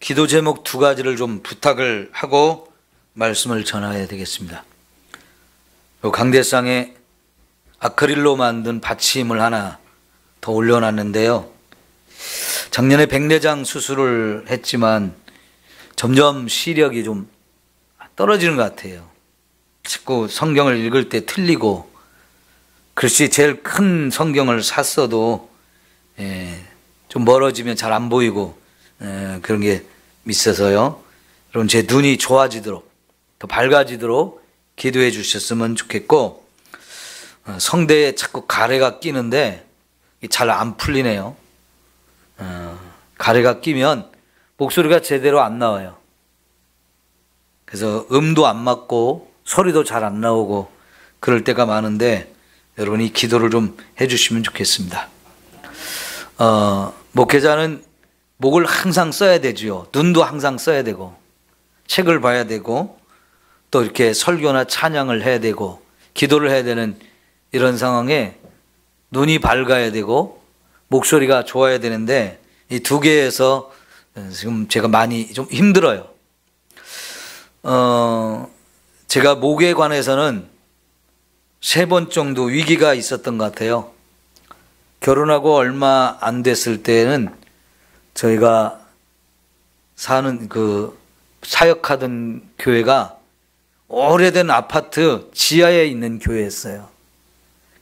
기도 제목 두 가지를 좀 부탁을 하고 말씀을 전해야 되겠습니다. 강대상에 아크릴로 만든 받침을 하나 더 올려놨는데요. 작년에 백내장 수술을 했지만 점점 시력이 좀 떨어지는 것 같아요. 자꾸 성경을 읽을 때 틀리고, 글씨 제일 큰 성경을 샀어도 좀 멀어지면 잘 안 보이고 그런 게 있어서요. 여러분, 제 눈이 좋아지도록, 더 밝아지도록 기도해 주셨으면 좋겠고, 성대에 자꾸 가래가 끼는데 잘 안 풀리네요. 가래가 끼면 목소리가 제대로 안 나와요. 그래서 음도 안 맞고 소리도 잘 안 나오고 그럴 때가 많은데, 여러분이 기도를 좀 해주시면 좋겠습니다. 목회자는 목을 항상 써야 되지요. 눈도 항상 써야 되고, 책을 봐야 되고, 또 이렇게 설교나 찬양을 해야 되고, 기도를 해야 되는 이런 상황에 눈이 밝아야 되고 목소리가 좋아야 되는데, 이 두 개에서 지금 제가 많이 좀 힘들어요. 제가 목에 관해서는 3번 정도 위기가 있었던 것 같아요. 결혼하고 얼마 안 됐을 때는 저희가 사역하던 교회가 오래된 아파트 지하에 있는 교회였어요.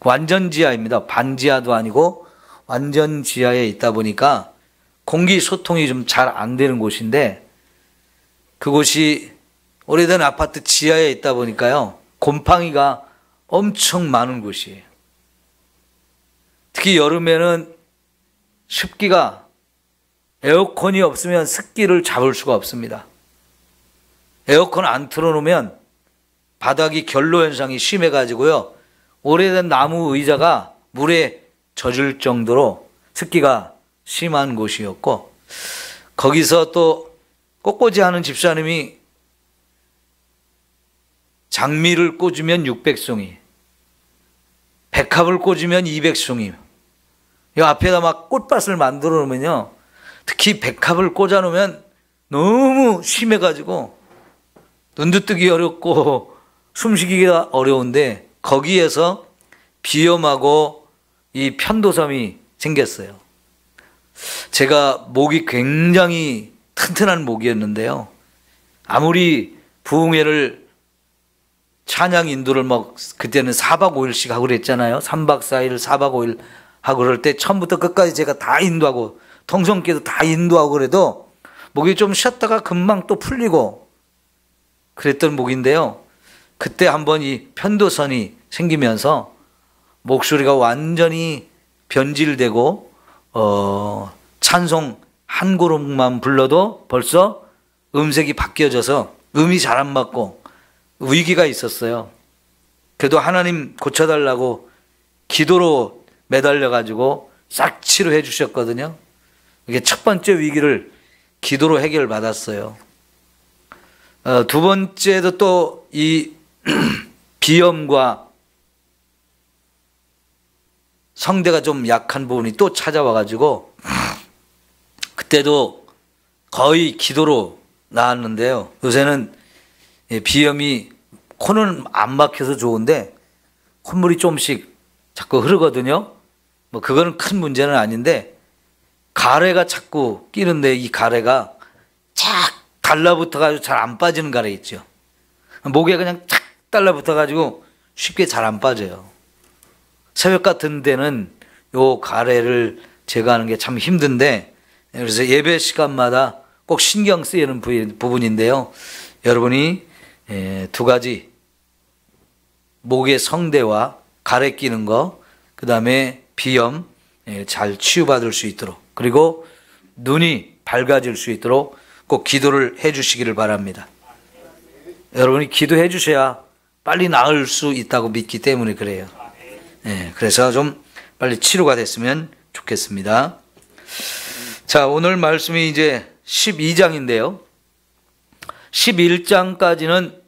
완전 지하입니다. 반지하도 아니고 완전 지하에 있다 보니까 공기 소통이 좀 잘 안 되는 곳인데, 그곳이 오래된 아파트 지하에 있다 보니까요, 곰팡이가 엄청 많은 곳이에요. 특히 여름에는 습기가, 에어컨이 없으면 습기를 잡을 수가 없습니다. 에어컨 안 틀어놓으면 바닥이 결로 현상이 심해가지고요, 오래된 나무 의자가 물에 젖을 정도로 습기가 심한 곳이었고, 거기서 또 꽃꽂이 하는 집사님이 장미를 꽂으면 600송이, 백합을 꽂으면 200송이, 이 앞에다 막 꽃밭을 만들어 놓으면요, 특히 백합을 꽂아 놓으면 너무 심해가지고 눈도 뜨기 어렵고 숨쉬기가 어려운데, 거기에서 비염하고 이 편도섬이 생겼어요. 제가 목이 굉장히 튼튼한 목이었는데요, 아무리 부흥회를 찬양 인도를 그때는 4박 5일씩 하고 그랬잖아요. 3박 4일 4박 5일 하고 그럴 때 처음부터 끝까지 제가 다 인도하고 통성기도 다 인도하고 그래도 목이 좀 쉬었다가 금방 또 풀리고 그랬던 목인데요, 그때 한번 이 편도선이 생기면서 목소리가 완전히 변질되고 찬송 한 그룹만 불러도 벌써 음색이 바뀌어져서 음이 잘 안 맞고 위기가 있었어요. 그래도 하나님 고쳐달라고 기도로 매달려가지고 싹 치료해 주셨거든요. 이게 첫 번째 위기를 기도로 해결받았어요. 두 번째도 또 이 비염과 성대가 좀 약한 부분이 또 찾아와가지고 그때도 거의 기도로 나았는데요, 요새는 비염이, 코는 안 막혀서 좋은데 콧물이 조금씩 자꾸 흐르거든요. 그거는 큰 문제는 아닌데, 가래가 자꾸 끼는데 이 가래가 착 달라붙어가지고 잘 안 빠지는 가래 있죠. 목에 그냥 착 달라붙어가지고 쉽게 잘 안 빠져요. 새벽 같은 데는 요 가래를 제거하는 게 참 힘든데, 그래서 예배 시간마다 꼭 신경 쓰이는 부분인데요, 여러분이 두 가지, 목의 성대와 가래 끼는 거, 그 다음에 비염 잘 치유받을 수 있도록, 그리고 눈이 밝아질 수 있도록 꼭 기도를 해 주시기를 바랍니다. 여러분이 기도해 주셔야 빨리 나을 수 있다고 믿기 때문에 그래요. 그래서 좀 빨리 치료가 됐으면 좋겠습니다. 자, 오늘 말씀이 이제 12장인데요. 11장까지는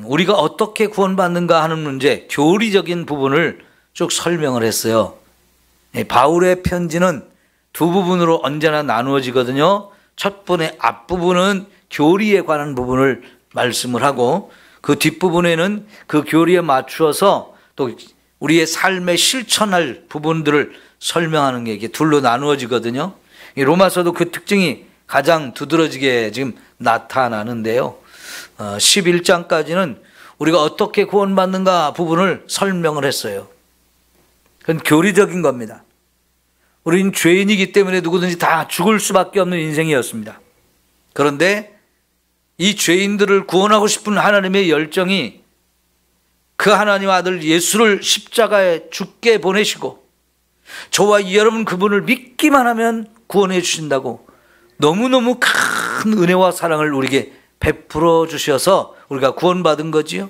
우리가 어떻게 구원받는가 하는 문제, 교리적인 부분을 쭉 설명을 했어요. 바울의 편지는 두 부분으로 언제나 나누어지거든요. 첫 번의 앞부분은 교리에 관한 부분을 말씀을 하고 그 뒷부분에는 그 교리에 맞추어서 또 우리의 삶에 실천할 부분들을 설명하는 게 이게 둘로 나누어지거든요. 이 로마서도 그 특징이 가장 두드러지게 지금 나타나는데요. 11장까지는 우리가 어떻게 구원받는가 부분을 설명을 했어요. 그건 교리적인 겁니다. 우린 죄인이기 때문에 누구든지 다 죽을 수밖에 없는 인생이었습니다. 그런데 이 죄인들을 구원하고 싶은 하나님의 열정이 그 하나님 아들 예수를 십자가에 죽게 보내시고 저와 여러분 그분을 믿기만 하면 구원해 주신다고 너무너무 큰 은혜와 사랑을 우리에게 베풀어 주셔서 우리가 구원받은 거지요.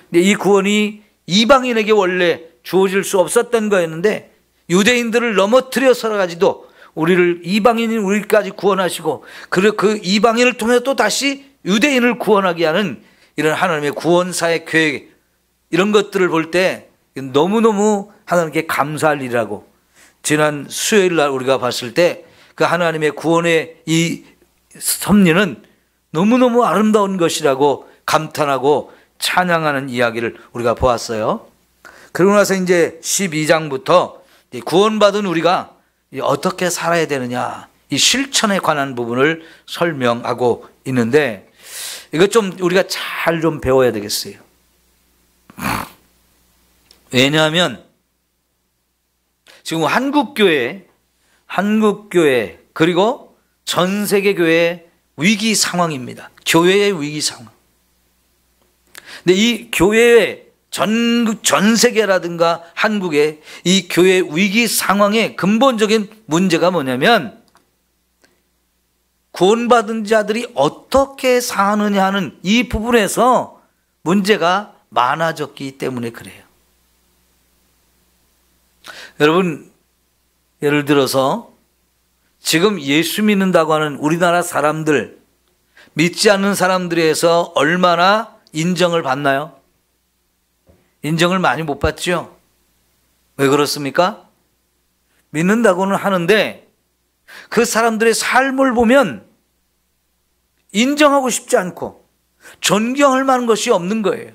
근데 이 구원이 이방인에게 원래 주어질 수 없었던 거였는데 유대인들을 넘어뜨려서까지도 우리를 이방인인 우리까지 구원하시고 그 이방인을 통해 또 다시 유대인을 구원하게 하는 이런 하나님의 구원사의 계획, 이런 것들을 볼 때 너무너무 하나님께 감사할 일이라고, 지난 수요일 날 우리가 봤을 때 그 하나님의 구원의 이 섭리는 너무너무 아름다운 것이라고 감탄하고 찬양하는 이야기를 우리가 보았어요. 그러고 나서 이제 12장부터 구원받은 우리가 어떻게 살아야 되느냐, 이 실천에 관한 부분을 설명하고 있는데 이것 좀 우리가 잘 좀 배워야 되겠어요. 왜냐하면 지금 한국교회 그리고 전 세계 교회의 위기 상황입니다. 교회의 위기 상황. 근데 이 교회의 전 세계라든가 한국의 이 교회 위기 상황의 근본적인 문제가 뭐냐면 구원받은 자들이 어떻게 사느냐 하는 이 부분에서 문제가 많아졌기 때문에 그래요. 여러분, 예를 들어서 지금 예수 믿는다고 하는 우리나라 사람들, 믿지 않는 사람들에서 얼마나 인정을 받나요? 인정을 많이 못 받죠? 왜 그렇습니까? 믿는다고는 하는데 그 사람들의 삶을 보면 인정하고 싶지 않고 존경할 만한 것이 없는 거예요.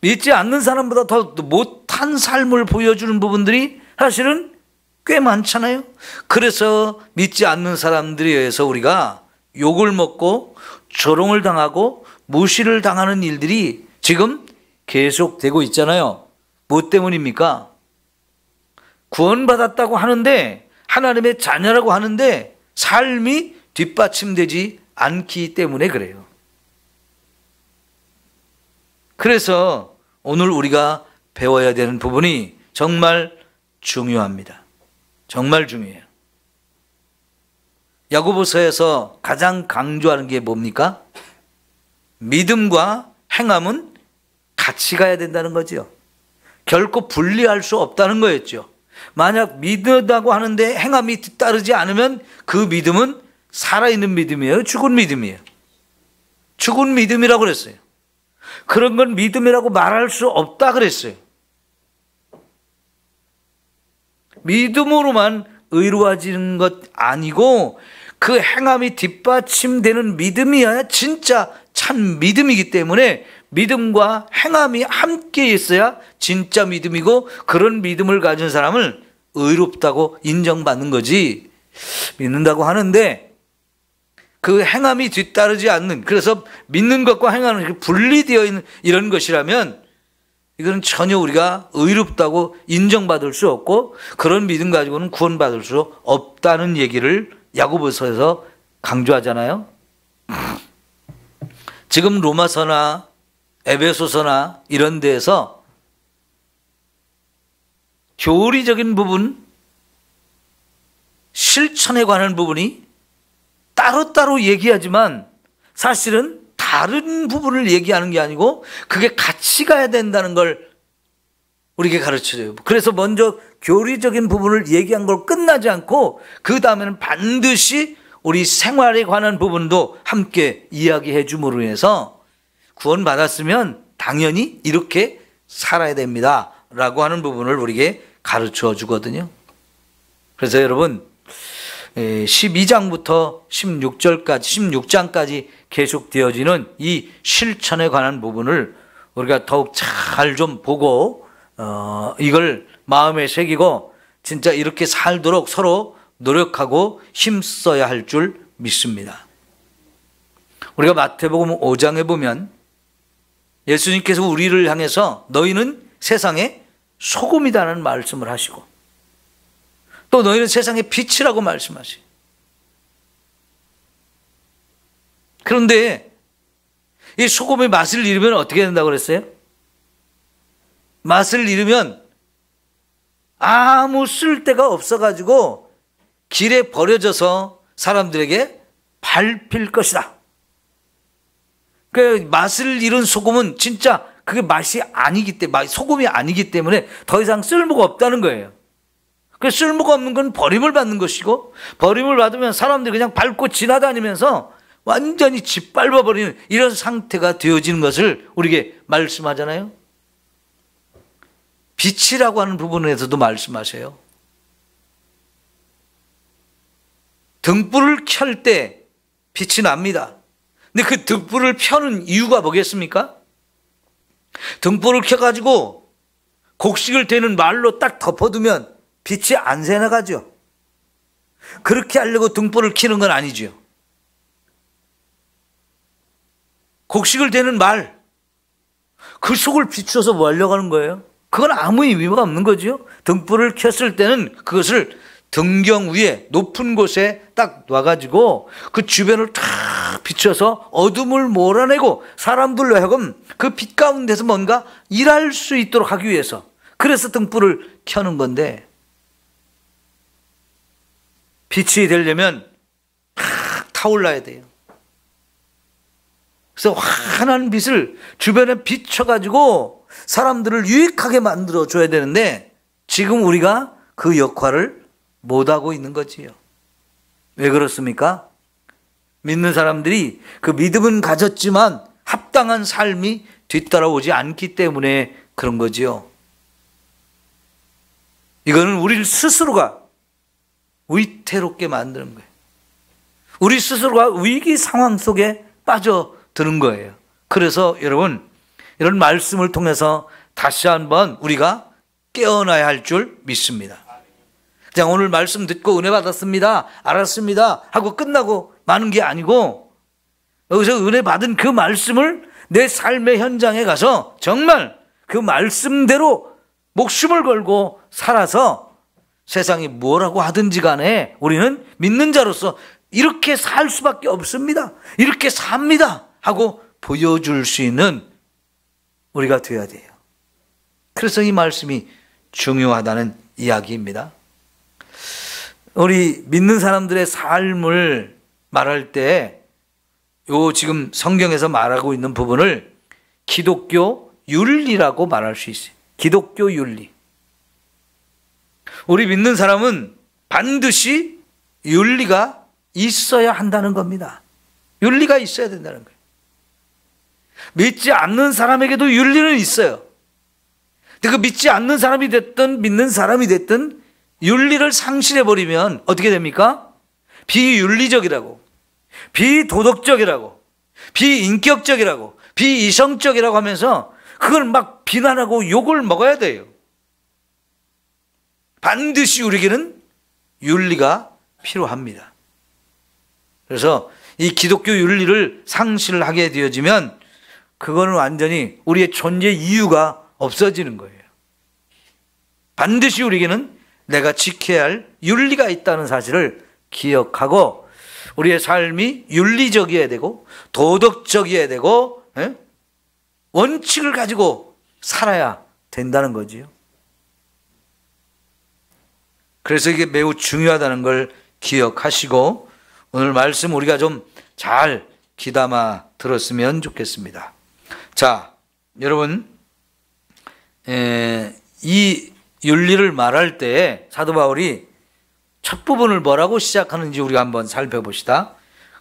믿지 않는 사람보다 더 못한 삶을 보여주는 부분들이 사실은 꽤 많잖아요. 그래서 믿지 않는 사람들에 의해서 우리가 욕을 먹고 조롱을 당하고 무시를 당하는 일들이 지금 계속되고 있잖아요. 뭐 때문입니까? 구원받았다고 하는데, 하나님의 자녀라고 하는데 삶이 뒷받침되지 않기 때문에 그래요. 그래서 오늘 우리가 배워야 되는 부분이 정말 중요합니다. 정말 중요해요. 야고보서에서 가장 강조하는 게 뭡니까? 믿음과 행함은 같이 가야 된다는 거죠. 결코 분리할 수 없다는 거였죠. 만약 믿는다고 하는데 행함이 뒤따르지 않으면 그 믿음은 살아있는 믿음이에요? 죽은 믿음이에요? 죽은 믿음이라고 그랬어요. 그런 건 믿음이라고 말할 수 없다 그랬어요. 믿음으로만 의로워지는 것 아니고 그 행함이 뒷받침되는 믿음이야 진짜 참 믿음이기 때문에 믿음과 행함이 함께 있어야 진짜 믿음이고, 그런 믿음을 가진 사람을 의롭다고 인정받는 거지, 믿는다고 하는데 그 행함이 뒤따르지 않는, 그래서 믿는 것과 행함은 분리되어 있는 이런 것이라면 이거는 전혀 우리가 의롭다고 인정받을 수 없고 그런 믿음 가지고는 구원받을 수 없다는 얘기를 야고보서에서 강조하잖아요. 지금 로마서나 에베소서나 이런 데에서 교리적인 부분, 실천에 관한 부분이 따로따로 얘기하지만 사실은 다른 부분을 얘기하는 게 아니고 그게 같이 가야 된다는 걸 우리에게 가르쳐줘요. 그래서 먼저 교리적인 부분을 얘기한 걸 끝나지 않고 그 다음에는 반드시 우리 생활에 관한 부분도 함께 이야기해 줌으로 인해서 구원받았으면 당연히 이렇게 살아야 됩니다 라고 하는 부분을 우리에게 가르쳐 주거든요. 그래서 여러분, 12장부터 16장까지 계속 되어지는 이 실천에 관한 부분을 우리가 더욱 잘 좀 보고 이걸 마음에 새기고 진짜 이렇게 살도록 서로 노력하고 힘써야 할 줄 믿습니다. 우리가 마태복음 5장에 보면 예수님께서 우리를 향해서 너희는 세상의 소금이다라는 말씀을 하시고 또 너희는 세상의 빛이라고 말씀하시고, 그런데 이 소금의 맛을 잃으면 어떻게 된다고 그랬어요? 맛을 잃으면 아무 쓸데가 없어가지고 길에 버려져서 사람들에게 밟힐 것이다. 그 맛을 잃은 소금은 진짜 그게 맛이 아니기 때문에, 소금이 아니기 때문에 더 이상 쓸모가 없다는 거예요. 그 쓸모가 없는 건 버림을 받는 것이고, 버림을 받으면 사람들이 그냥 밟고 지나다니면서 완전히 짓밟아버리는 이런 상태가 되어지는 것을 우리에게 말씀하잖아요. 빛이라고 하는 부분에서도 말씀하세요. 등불을 켤 때 빛이 납니다. 근데 그 등불을 펴는 이유가 뭐겠습니까? 등불을 켜가지고 곡식을 대는 말로 딱 덮어두면 빛이 안 새나가죠. 그렇게 하려고 등불을 켜는 건 아니죠. 곡식을 대는 말, 그 속을 비춰서 뭐 하려고 하는 거예요? 그건 아무 의미가 없는 거죠. 등불을 켰을 때는 그것을 등경 위에 높은 곳에 딱 놔가지고 그 주변을 탁 비춰서 어둠을 몰아내고 사람들로 하여금 그 빛 가운데서 뭔가 일할 수 있도록 하기 위해서, 그래서 등불을 켜는 건데, 빛이 되려면 탁 타올라야 돼요. 그래서 환한 빛을 주변에 비춰가지고 사람들을 유익하게 만들어줘야 되는데 지금 우리가 그 역할을 못하고 있는 거지요. 왜 그렇습니까? 믿는 사람들이 그 믿음은 가졌지만 합당한 삶이 뒤따라오지 않기 때문에 그런 거지요. 이거는 우리 스스로가 위태롭게 만드는 거예요. 우리 스스로가 위기 상황 속에 빠져드는 거예요. 그래서 여러분, 이런 말씀을 통해서 다시 한번 우리가 깨어나야 할 줄 믿습니다. 그냥 오늘 말씀 듣고 은혜 받았습니다, 알았습니다 하고 끝나고 마는 게 아니고, 여기서 은혜 받은 그 말씀을 내 삶의 현장에 가서 정말 그 말씀대로 목숨을 걸고 살아서 세상이 뭐라고 하든지 간에 우리는 믿는 자로서 이렇게 살 수밖에 없습니다, 이렇게 삽니다 하고 보여줄 수 있는 우리가 되어야 돼요. 그래서 이 말씀이 중요하다는 이야기입니다. 우리 믿는 사람들의 삶을 말할 때 요 지금 성경에서 말하고 있는 부분을 기독교 윤리라고 말할 수 있어요. 기독교 윤리. 우리 믿는 사람은 반드시 윤리가 있어야 한다는 겁니다. 윤리가 있어야 된다는 거예요. 믿지 않는 사람에게도 윤리는 있어요. 근데 그 믿지 않는 사람이 됐든 믿는 사람이 됐든 윤리를 상실해버리면 어떻게 됩니까? 비윤리적이라고, 비도덕적이라고, 비인격적이라고, 비이성적이라고 하면서 그걸 막 비난하고 욕을 먹어야 돼요. 반드시 우리에게는 윤리가 필요합니다. 그래서 이 기독교 윤리를 상실하게 되어지면 그거는 완전히 우리의 존재 이유가 없어지는 거예요. 반드시 우리에게는 내가 지켜야 할 윤리가 있다는 사실을 기억하고 우리의 삶이 윤리적이어야 되고 도덕적이어야 되고 원칙을 가지고 살아야 된다는 거지요. 그래서 이게 매우 중요하다는 걸 기억하시고 오늘 말씀 우리가 좀 잘 귀담아 들었으면 좋겠습니다. 자, 여러분, 이 윤리를 말할 때 사도 바울이 첫 부분을 뭐라고 시작하는지 우리가 한번 살펴봅시다.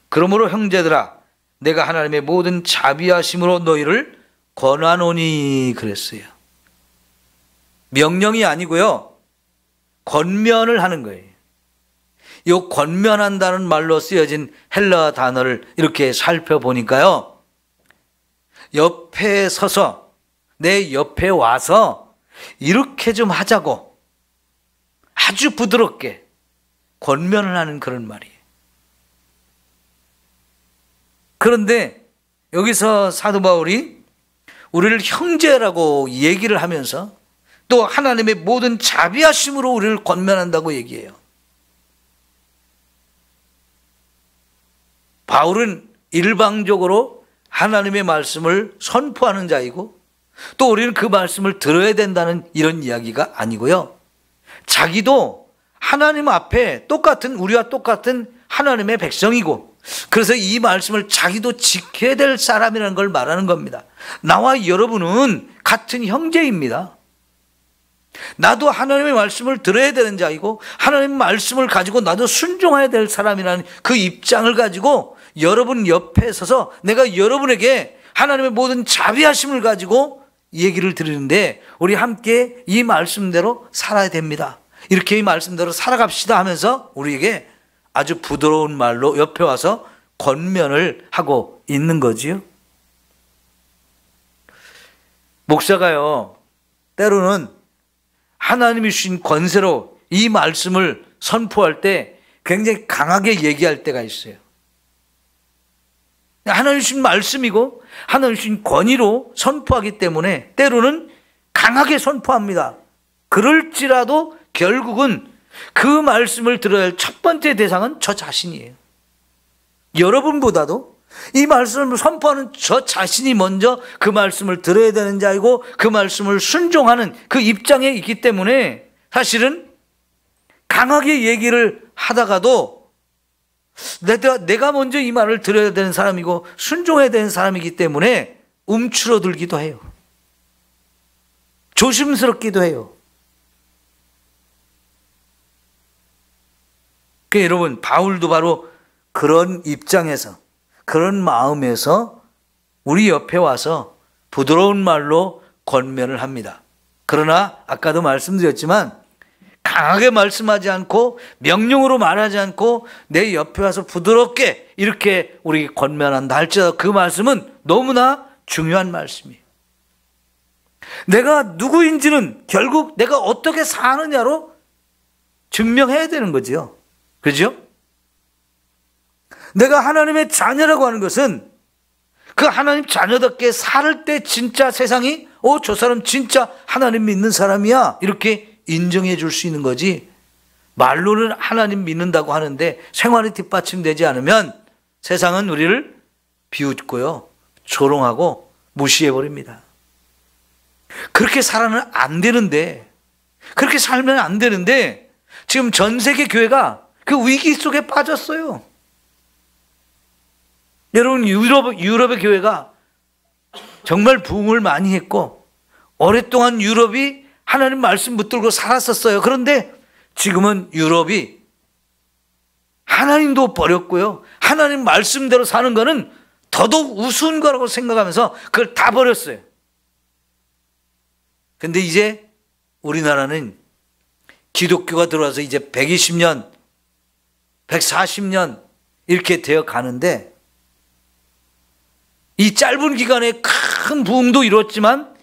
그러므로 형제들아, 내가 하나님의 모든 자비하심으로 너희를 권하노니 그랬어요. 명령이 아니고요, 권면을 하는 거예요. 이 권면한다는 말로 쓰여진 헬라 단어를 이렇게 살펴보니까요, 옆에 서서 내 옆에 와서 이렇게 좀 하자고 아주 부드럽게 권면을 하는 그런 말이에요. 그런데 여기서 사도 바울이 우리를 형제라고 얘기를 하면서 또 하나님의 모든 자비하심으로 우리를 권면한다고 얘기해요. 바울은 일방적으로 하나님의 말씀을 선포하는 자이고 또 우리는 그 말씀을 들어야 된다는 이런 이야기가 아니고요, 자기도 하나님 앞에 우리와 똑같은 하나님의 백성이고, 그래서 이 말씀을 자기도 지켜야 될 사람이라는 걸 말하는 겁니다. 나와 여러분은 같은 형제입니다. 나도 하나님의 말씀을 들어야 되는 자이고 하나님의 말씀을 가지고 나도 순종해야 될 사람이라는 그 입장을 가지고 여러분 옆에 서서 내가 여러분에게 하나님의 모든 자비하심을 가지고 얘기를 드리는데, 우리 함께 이 말씀대로 살아야 됩니다. 이렇게 이 말씀대로 살아갑시다 하면서 우리에게 아주 부드러운 말로 옆에 와서 권면을 하고 있는 거지요. 목사가요, 때로는 하나님이 주신 권세로 이 말씀을 선포할 때 굉장히 강하게 얘기할 때가 있어요. 하나님 주신 말씀이고 하나님 주신 권위로 선포하기 때문에 때로는 강하게 선포합니다. 그럴지라도 결국은 그 말씀을 들어야 할 첫 번째 대상은 저 자신이에요. 여러분보다도 이 말씀을 선포하는 저 자신이 먼저 그 말씀을 들어야 되는 자이고 그 말씀을 순종하는 그 입장에 있기 때문에 사실은 강하게 얘기를 하다가도 내가 먼저 이 말을 들어야 되는 사람이고 순종해야 되는 사람이기 때문에 움츠러들기도 해요. 조심스럽기도 해요. 그러니까 여러분, 바울도 바로 그런 입장에서, 그런 마음에서 우리 옆에 와서 부드러운 말로 권면을 합니다. 그러나 아까도 말씀드렸지만 강하게 말씀하지 않고 명령으로 말하지 않고 내 옆에 와서 부드럽게 이렇게 우리 권면한다 할지라도 그 말씀은 너무나 중요한 말씀이에요. 내가 누구인지는 결국 내가 어떻게 사느냐로 증명해야 되는 거지요. 그죠? 내가 하나님의 자녀라고 하는 것은 그 하나님 자녀답게 살 때 진짜 세상이 저 사람 진짜 하나님 믿는 사람이야 이렇게 인정해 줄 수 있는 거지, 말로는 하나님 믿는다고 하는데 생활이 뒷받침되지 않으면 세상은 우리를 비웃고요, 조롱하고 무시해버립니다. 그렇게 살아는 안 되는데, 그렇게 살면 안 되는데 지금 전 세계 교회가 그 위기 속에 빠졌어요. 여러분, 유럽의 교회가 정말 부흥을 많이 했고 오랫동안 유럽이 하나님 말씀 붙들고 살았었어요. 그런데 지금은 유럽이 하나님도 버렸고요, 하나님 말씀대로 사는 거는 더더욱 우스운 거라고 생각하면서 그걸 다 버렸어요. 근데 이제 우리나라는 기독교가 들어와서 이제 120년, 140년 이렇게 되어 가는데 이 짧은 기간에 큰 부흥도 이뤘지만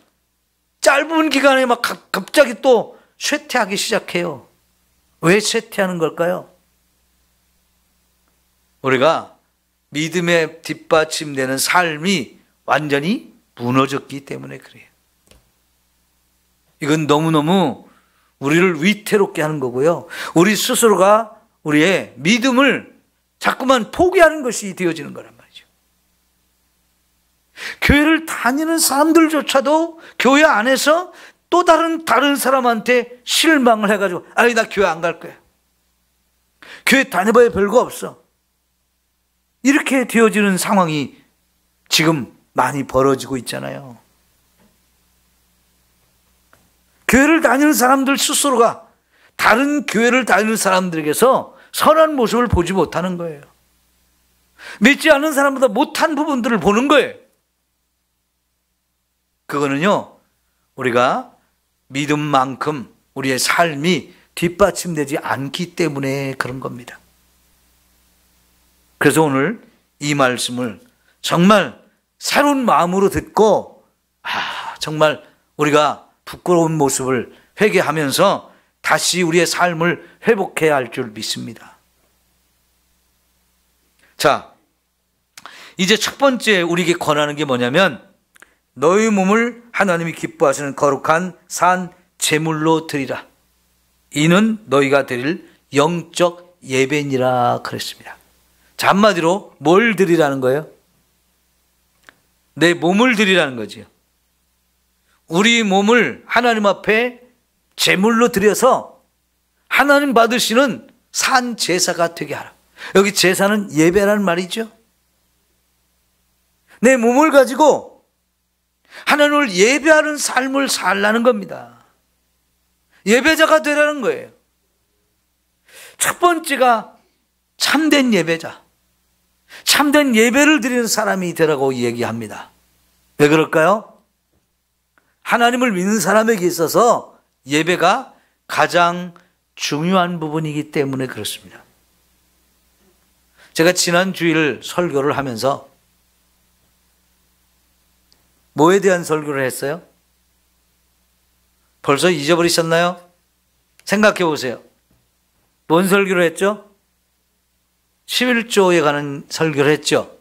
짧은 기간에 막 갑자기 또 쇠퇴하기 시작해요. 왜 쇠퇴하는 걸까요? 우리가 믿음에 뒷받침되는 삶이 완전히 무너졌기 때문에 그래요. 이건 너무너무 우리를 위태롭게 하는 거고요, 우리 스스로가 우리의 믿음을 자꾸만 포기하는 것이 되어지는 거란 말이죠. 교회를 다니는 사람들조차도 교회 안에서 또 다른 사람한테 실망을 해가지고 나 교회 안 갈 거야, 교회 다녀봐야 별거 없어, 이렇게 되어지는 상황이 지금 많이 벌어지고 있잖아요. 교회를 다니는 사람들 스스로가 다른 교회를 다니는 사람들에게서 선한 모습을 보지 못하는 거예요. 믿지 않는 사람보다 못한 부분들을 보는 거예요. 그거는요, 우리가 믿음만큼 우리의 삶이 뒷받침되지 않기 때문에 그런 겁니다. 그래서 오늘 이 말씀을 정말 새로운 마음으로 듣고 정말 우리가 부끄러운 모습을 회개하면서 다시 우리의 삶을 회복해야 할 줄 믿습니다. 자, 이제 첫 번째 우리에게 권하는 게 뭐냐면 너희 몸을 하나님이 기뻐하시는 거룩한 산 제물로 드리라. 이는 너희가 드릴 영적 예배니라 그랬습니다. 자, 한마디로 뭘 드리라는 거예요? 내 몸을 드리라는 거지요. 우리 몸을 하나님 앞에 제물로 드려서 하나님 받으시는 산 제사가 되게 하라. 여기 제사는 예배라는 말이죠. 내 몸을 가지고 하나님을 예배하는 삶을 살라는 겁니다. 예배자가 되라는 거예요. 첫 번째가 참된 예배자, 참된 예배를 드리는 사람이 되라고 얘기합니다. 왜 그럴까요? 하나님을 믿는 사람에게 있어서 예배가 가장 중요한 부분이기 때문에 그렇습니다. 제가 지난 주일 설교를 하면서 뭐에 대한 설교를 했어요? 벌써 잊어버리셨나요? 생각해 보세요. 뭔 설교를 했죠? 11조에 관한 설교를 했죠.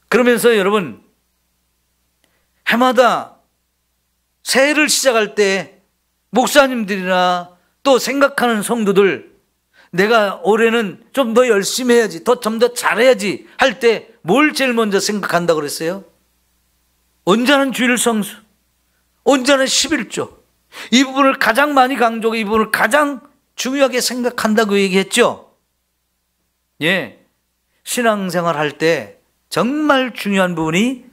그러면서 여러분, 해마다 새해를 시작할 때 목사님들이나 또 생각하는 성도들, 내가 올해는 좀 더 열심히 해야지, 좀 더 잘해야지 할 때 뭘 제일 먼저 생각한다고 그랬어요? 언제는 주일 성수, 언제는 11조. 이 부분을 가장 많이 강조하고 이 부분을 가장 중요하게 생각한다고 얘기했죠. 예, 신앙생활 할 때 정말 중요한 부분이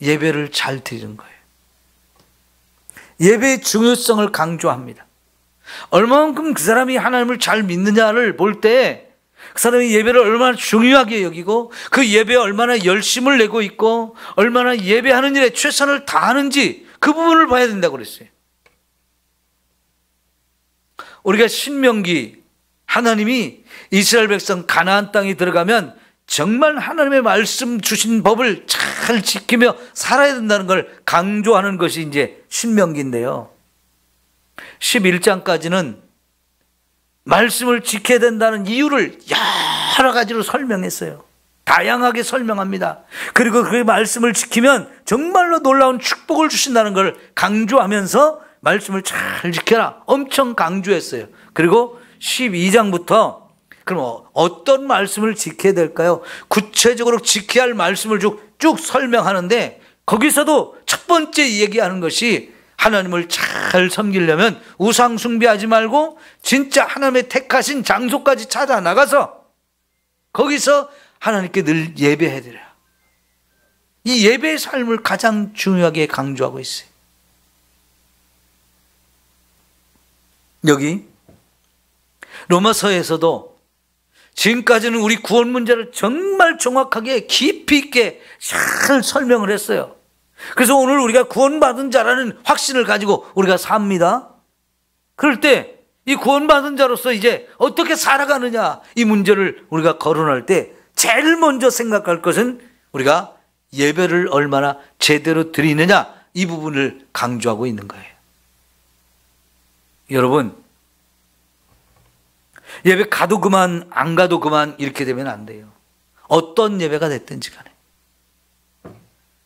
예배를 잘 드리는 거예요. 예배의 중요성을 강조합니다. 얼마만큼 그 사람이 하나님을 잘 믿느냐를 볼 때 그 사람이 예배를 얼마나 중요하게 여기고 그 예배에 얼마나 열심을 내고 있고 얼마나 예배하는 일에 최선을 다하는지 그 부분을 봐야 된다고 그랬어요. 우리가 신명기, 하나님이 이스라엘 백성 가나안 땅에 들어가면 정말 하나님의 말씀 주신 법을 잘 지키며 살아야 된다는 걸 강조하는 것이 이제 신명기인데요. 11장까지는 말씀을 지켜야 된다는 이유를 여러 가지로 설명했어요. 다양하게 설명합니다. 그리고 그 말씀을 지키면 정말로 놀라운 축복을 주신다는 걸 강조하면서 말씀을 잘 지켜라 엄청 강조했어요. 그리고 12장부터 그럼 어떤 말씀을 지켜야 될까요? 구체적으로 지켜야 할 말씀을 쭉 설명하는데 거기서도 첫 번째 얘기하는 것이 하나님을 잘 섬기려면 우상 숭배하지 말고 진짜 하나님의 택하신 장소까지 찾아 나가서 거기서 하나님께 늘 예배해야 되라. 이 예배의 삶을 가장 중요하게 강조하고 있어요. 여기 로마서에서도 지금까지는 우리 구원 문제를 정말 정확하게 깊이 있게 잘 설명을 했어요. 그래서 오늘 우리가 구원받은 자라는 확신을 가지고 우리가 삽니다. 그럴 때 이 구원받은 자로서 이제 어떻게 살아가느냐 이 문제를 우리가 거론할 때 제일 먼저 생각할 것은 우리가 예배를 얼마나 제대로 드리느냐 이 부분을 강조하고 있는 거예요. 여러분, 예배 가도 그만 안 가도 그만 이렇게 되면 안 돼요. 어떤 예배가 됐든지 간에.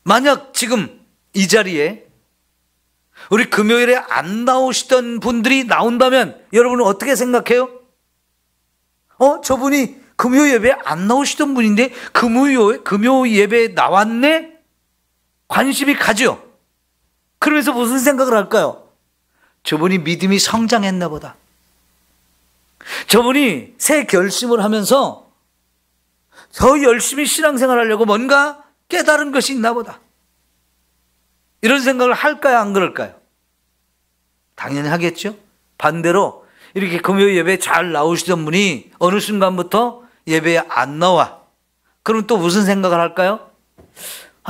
만약 지금 이 자리에 우리 금요일에 안 나오시던 분들이 나온다면 여러분은 어떻게 생각해요? 저분이 금요 예배에 안 나오시던 분인데 금요 예배에 나왔네? 관심이 가죠. 그러면서 무슨 생각을 할까요? 저분이 믿음이 성장했나 보다. 저분이 새 결심을 하면서 더 열심히 신앙생활 하려고 뭔가 깨달은 것이 있나 보다. 이런 생각을 할까요? 안 그럴까요? 당연히 하겠죠. 반대로 이렇게 금요 예배에 잘 나오시던 분이 어느 순간부터 예배에 안 나와. 그럼 또 무슨 생각을 할까요?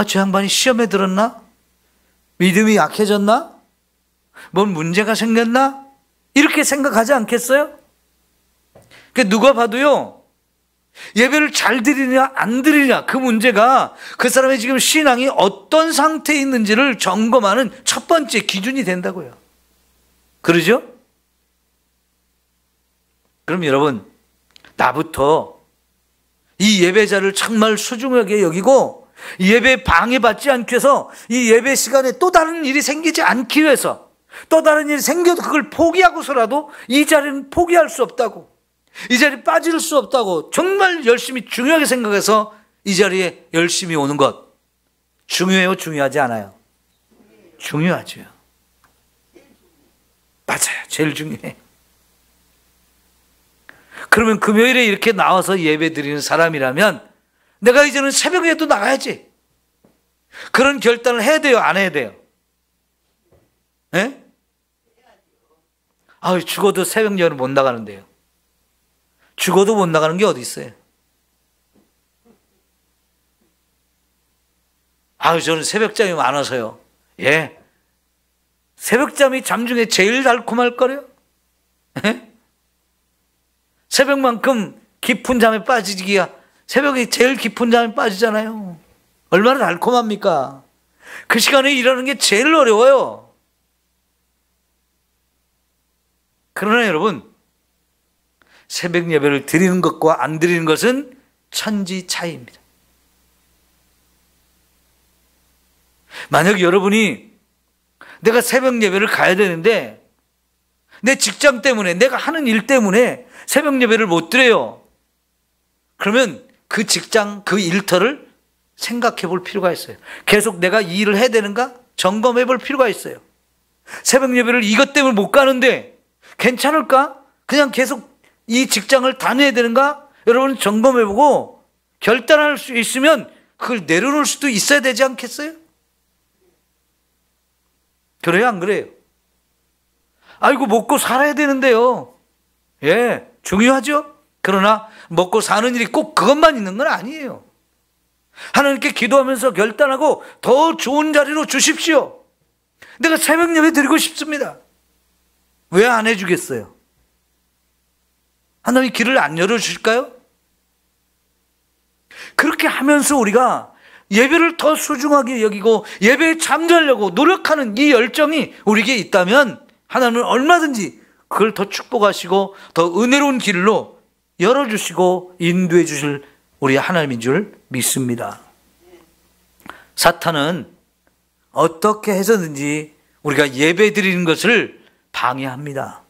저 양반이 시험에 들었나? 믿음이 약해졌나? 뭔 문제가 생겼나? 이렇게 생각하지 않겠어요? 누가 봐도요, 예배를 잘 드리냐 안 드리냐, 그 문제가 그 사람의 지금 신앙이 어떤 상태에 있는지를 점검하는 첫 번째 기준이 된다고요. 그러죠? 그럼 여러분, 나부터 이 예배자를 정말 소중하게 여기고 예배 방해받지 않기 위해서, 이 예배 시간에 또 다른 일이 생기지 않기 위해서, 또 다른 일이 생겨도 그걸 포기하고서라도 이 자리는 포기할 수 없다고, 이 자리에 빠질 수 없다고 정말 열심히 중요하게 생각해서 이 자리에 열심히 오는 것, 중요해요? 중요하지 않아요? 중요하죠. 맞아요. 제일 중요해. 그러면 금요일에 이렇게 나와서 예배 드리는 사람이라면 내가 이제는 새벽에도 나가야지, 그런 결단을 해야 돼요? 안 해야 돼요? 예? 죽어도 새벽 예배는 못 나가는데요. 죽어도 못 나가는 게 어디 있어요? 저는 새벽잠이 많아서요. 예. 새벽잠이 잠 중에 제일 달콤할 거래요. 예? 새벽만큼 깊은 잠에 빠지기가, 새벽에 제일 깊은 잠에 빠지잖아요. 얼마나 달콤합니까? 그 시간에 일하는 게 제일 어려워요. 그러나 여러분, 새벽 예배를 드리는 것과 안 드리는 것은 천지 차이입니다. 만약 여러분이 내가 새벽 예배를 가야 되는데 내 직장 때문에, 내가 하는 일 때문에 새벽 예배를 못 드려요. 그러면 그 직장, 그 일터를 생각해 볼 필요가 있어요. 계속 내가 이 일을 해야 되는가 점검해 볼 필요가 있어요. 새벽 예배를 이것 때문에 못 가는데 괜찮을까? 그냥 계속 이 직장을 다녀야 되는가? 여러분 점검해 보고 결단할 수 있으면 그걸 내려놓을 수도 있어야 되지 않겠어요? 그래요, 안 그래요? 먹고 살아야 되는데요. 예, 중요하죠? 그러나 먹고 사는 일이 꼭 그것만 있는 건 아니에요. 하나님께 기도하면서 결단하고 더 좋은 자리로 주십시오. 내가 새벽 예배 드리고 싶습니다. 왜 안 해주겠어요? 하나님이 길을 안 열어주실까요? 그렇게 하면서 우리가 예배를 더 소중하게 여기고 예배에 참여하려고 노력하는 이 열정이 우리에게 있다면 하나님은 얼마든지 그걸 더 축복하시고 더 은혜로운 길로 열어주시고 인도해 주실 우리 하나님인 줄 믿습니다. 사탄은 어떻게 해서든지 우리가 예배 드리는 것을 방해합니다.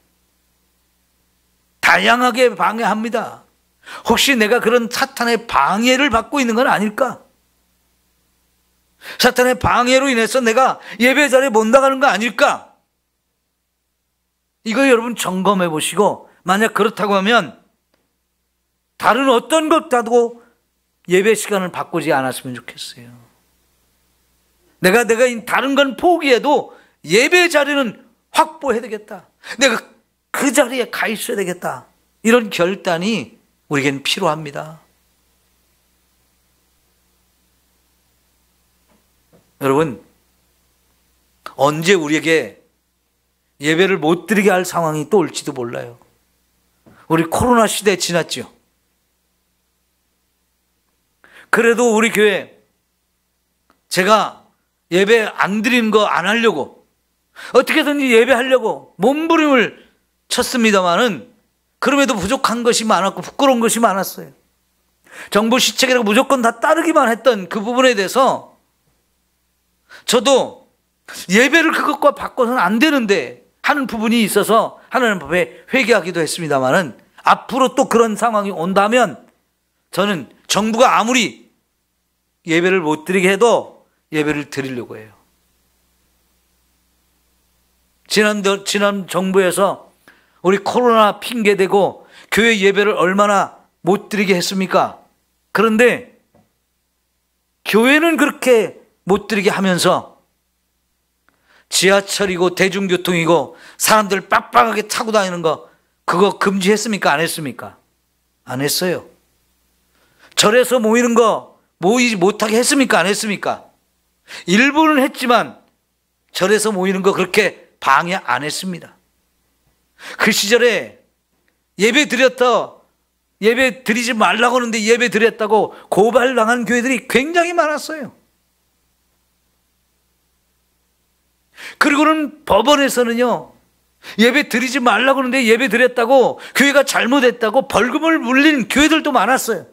다양하게 방해합니다. 혹시 내가 그런 사탄의 방해를 받고 있는 건 아닐까? 사탄의 방해로 인해서 내가 예배 자리에 못 나가는 거 아닐까? 이거 여러분 점검해 보시고, 만약 그렇다고 하면 다른 어떤 것과도 예배 시간을 바꾸지 않았으면 좋겠어요. 내가 다른 건 포기해도 예배 자리는 확보해야 되겠다. 내가 그 자리에 가 있어야 되겠다. 이런 결단이 우리에겐 필요합니다. 여러분, 언제 우리에게 예배를 못 드리게 할 상황이 또 올지도 몰라요. 우리 코로나 시대 지났죠. 그래도 우리 교회, 제가 예배 안 드리는 거 안 하려고, 어떻게든지 예배하려고 몸부림을 쳤습니다마는 그럼에도 부족한 것이 많았고 부끄러운 것이 많았어요. 정부 시책이라고 무조건 다 따르기만 했던 그 부분에 대해서 저도 예배를 그것과 바꿔서는 안 되는데 하는 부분이 있어서 하나님 앞에 회개하기도 했습니다마는, 앞으로 또 그런 상황이 온다면 저는 정부가 아무리 예배를 못 드리게 해도 예배를 드리려고 해요. 지난 정부에서 우리 코로나 핑계대고 교회 예배를 얼마나 못 드리게 했습니까? 그런데 교회는 그렇게 못 드리게 하면서 지하철이고 대중교통이고 사람들 빡빡하게 타고 다니는 거, 그거 금지했습니까? 안 했습니까? 안 했어요. 절에서 모이는 거 모이지 못하게 했습니까? 안 했습니까? 일부는 했지만 절에서 모이는 거 그렇게 방해 안 했습니다. 그 시절에 예배 드렸다 예배 드리지 말라고 하는데 예배 드렸다고 고발당한 교회들이 굉장히 많았어요. 그리고는 법원에서는요, 예배 드리지 말라고 하는데 예배 드렸다고 교회가 잘못했다고 벌금을 물린 교회들도 많았어요.